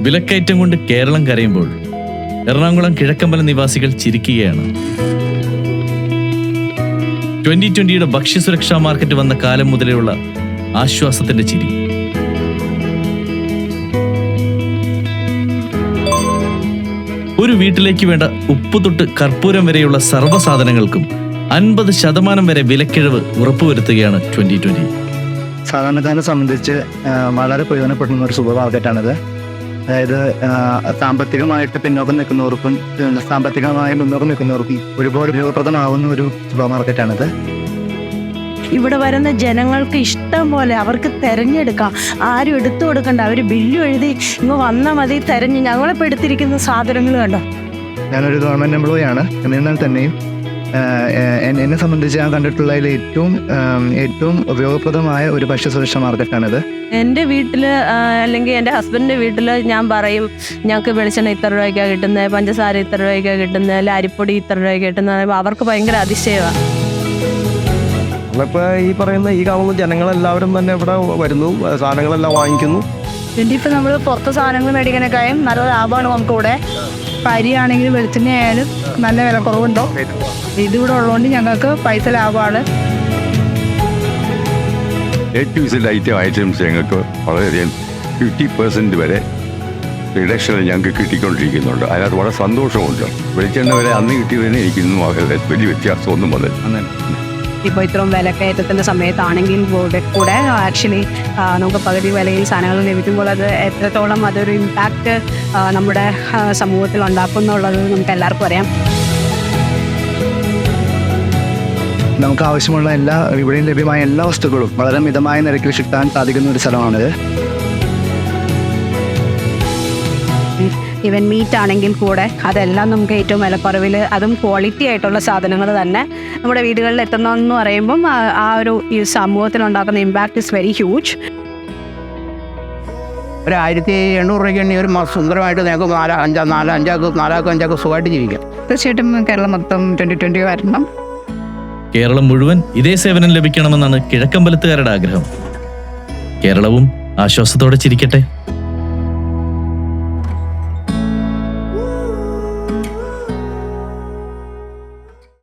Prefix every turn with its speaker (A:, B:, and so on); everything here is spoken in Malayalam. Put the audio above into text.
A: വിലക്കയറ്റം കൊണ്ട് കേരളം കരയുമ്പോൾ എറണാകുളം കിഴക്കമ്പലം നിവാസികൾ ചിരിക്കുകയാണ്. 2020 ഭക്ഷ്യസുരക്ഷാ മാർക്കറ്റ് വന്ന കാലം മുതലെയുള്ള ആശ്വാസത്തിന്റെ ചിരി. ഒരു വീട്ടിലേക്ക് വേണ്ട ഉപ്പ് തൊട്ട് കർപ്പൂരം വരെയുള്ള സർവ്വ സാധനങ്ങൾക്കും 50% വരെ വിലക്കിഴിവ് ഉറപ്പുവരുത്തുകയാണ് 2020.
B: സാധാരണക്കാരെ സംബന്ധിച്ച് വളരെ പ്രയോജനപ്പെടുന്ന ഒരു സൂപ്പർ മാർക്കറ്റാണിത്. അതായത് സാമ്പത്തികമായിട്ട് പിന്നോക്കം നിൽക്കുന്നവർക്കും സാമ്പത്തികമായി മുന്നോക്കം നിൽക്കുന്നവർക്കും ഒരുപാട് ഉപയോഗപ്രദമാവുന്ന ഒരു സൂപ്പർ മാർക്കറ്റാണിത്.
C: ഇവിടെ വരുന്ന ജനങ്ങൾക്ക് ഇഷ്ടം പോലെ അവർക്ക് തിരഞ്ഞെടുക്കാം, ആരും എടുത്തു കൊടുക്കണ്ട. അവർ ബില്ല് എഴുതി ഇങ്ങ് വന്നാൽ മതി, തിരഞ്ഞ് ഞങ്ങളിപ്പോൾ എടുത്തിരിക്കുന്ന സാധനങ്ങൾ കണ്ടോ.
B: ഞാനൊരു ഗവൺമെൻറ് എംപ്ലോയി ആണ്. എന്നിരുന്നാൽ തന്നെയും എന്നെ സംബന്ധിച്ച് ഞാൻ കണ്ടിട്ടുള്ളതിൽ ഏറ്റവും ഉപയോഗപ്രദമായ ഒരു ഭക്ഷ്യസുരക്ഷാ മാർക്കറ്റാണിത്.
C: എൻ്റെ വീട്ടിൽ അല്ലെങ്കിൽ എൻ്റെ ഹസ്ബൻഡിൻ്റെ വീട്ടിൽ ഞാൻ പറയും, ഞങ്ങൾക്ക് വെളിച്ചെണ്ണ ഇത്ര രൂപയ്ക്കാണ് കിട്ടുന്നത്, പഞ്ചസാര ഇത്ര രൂപയ്ക്കാണ് കിട്ടുന്നത്, അല്ല അരിപ്പൊടി ഇത്ര രൂപയ്ക്ക് കിട്ടുന്നത്. അവർക്ക് ഭയങ്കര അതിശയമാണ്.
D: നമ്മളിപ്പോൾ ഈ പറയുന്ന ഈ കാണുന്ന ജനങ്ങളെല്ലാവരും തന്നെ ഇവിടെ വരുന്നു, സാധനങ്ങളെല്ലാം വാങ്ങിക്കുന്നു.
E: ഇപ്പോൾ നമ്മൾ പുറത്ത് സാധനങ്ങൾ മേടിക്കാനൊക്കെയും നല്ല ലാഭമാണ് നമുക്കിവിടെ. അരിയാണെങ്കിലും വെളിച്ചെണ്ണ ആയാലും നല്ല വില കുറവുണ്ടോ. ഇതിവിടെ ഉള്ളതുകൊണ്ട് ഞങ്ങൾക്ക് പൈസ ലാഭമാണ്.
F: ഐറ്റംസ് ഞങ്ങൾക്ക് വളരെയധികം 50% വരെ റിഡക്ഷൻ ഞങ്ങൾക്ക് കിട്ടിക്കൊണ്ടിരിക്കുന്നുണ്ട്. അതിനകത്ത് വളരെ സന്തോഷമുണ്ട്. വെളിച്ചെണ്ണ വരെ അന്ന് കിട്ടിയതിന് എനിക്കിന്നും വലിയ വ്യത്യാസമൊന്നും വന്നില്ല.
E: ഇപ്പോൾ ഇത്രയും വിലക്കയറ്റത്തിൻ്റെ സമയത്താണെങ്കിൽ കൂടെ ആക്ച്വലി നമുക്ക് പകുതി വിലയിൽ സാധനങ്ങൾ ലഭിക്കുമ്പോൾ അത് എത്രത്തോളം അതൊരു ഇമ്പാക്റ്റ് നമ്മുടെ സമൂഹത്തിൽ ഉണ്ടാക്കുന്നുള്ളത് നമുക്ക് എല്ലാവർക്കും അറിയാം.
B: നമുക്ക് ആവശ്യമുള്ള ഇവിടെയും ലഭ്യമായ എല്ലാ വസ്തുക്കളും വളരെ മിതമായ നിരക്കിൽ കിട്ടാൻ സാധിക്കുന്ന ഒരു സ്ഥലമാണിത്.
E: ഈവൻ മീറ്റ് ആണെങ്കിൽ കൂടെ അതെല്ലാം നമുക്ക് ഏറ്റവും വിലക്കുറവിൽ, അതും ക്വാളിറ്റി ആയിട്ടുള്ള സാധനങ്ങൾ തന്നെ നമ്മുടെ വീടുകളിൽ എത്തുന്നതെന്ന് പറയുമ്പം ആ ഒരു ഈ സമൂഹത്തിൽ ഉണ്ടാക്കുന്ന ഇമ്പാക്റ്റ് ഇസ് വെരി ഹ്യൂജ്.
G: ഒരു 1800 രൂപയ്ക്ക് ഒരു സുന്ദരമായിട്ട് ഞങ്ങൾക്ക് 4-5 സുഖമായിട്ട് ജീവിക്കാം.
E: തീർച്ചയായിട്ടും കേരളം മൊത്തം 2020 വരണം.
A: കേരളം മുഴുവൻ ഇതേ സേവനം ലഭിക്കണമെന്നാണ് കിഴക്കമ്പലത്തുകാരുടെ ആഗ്രഹം. കേരളവും ആശ്വാസത്തോടെ ചിരിക്കട്ടെ.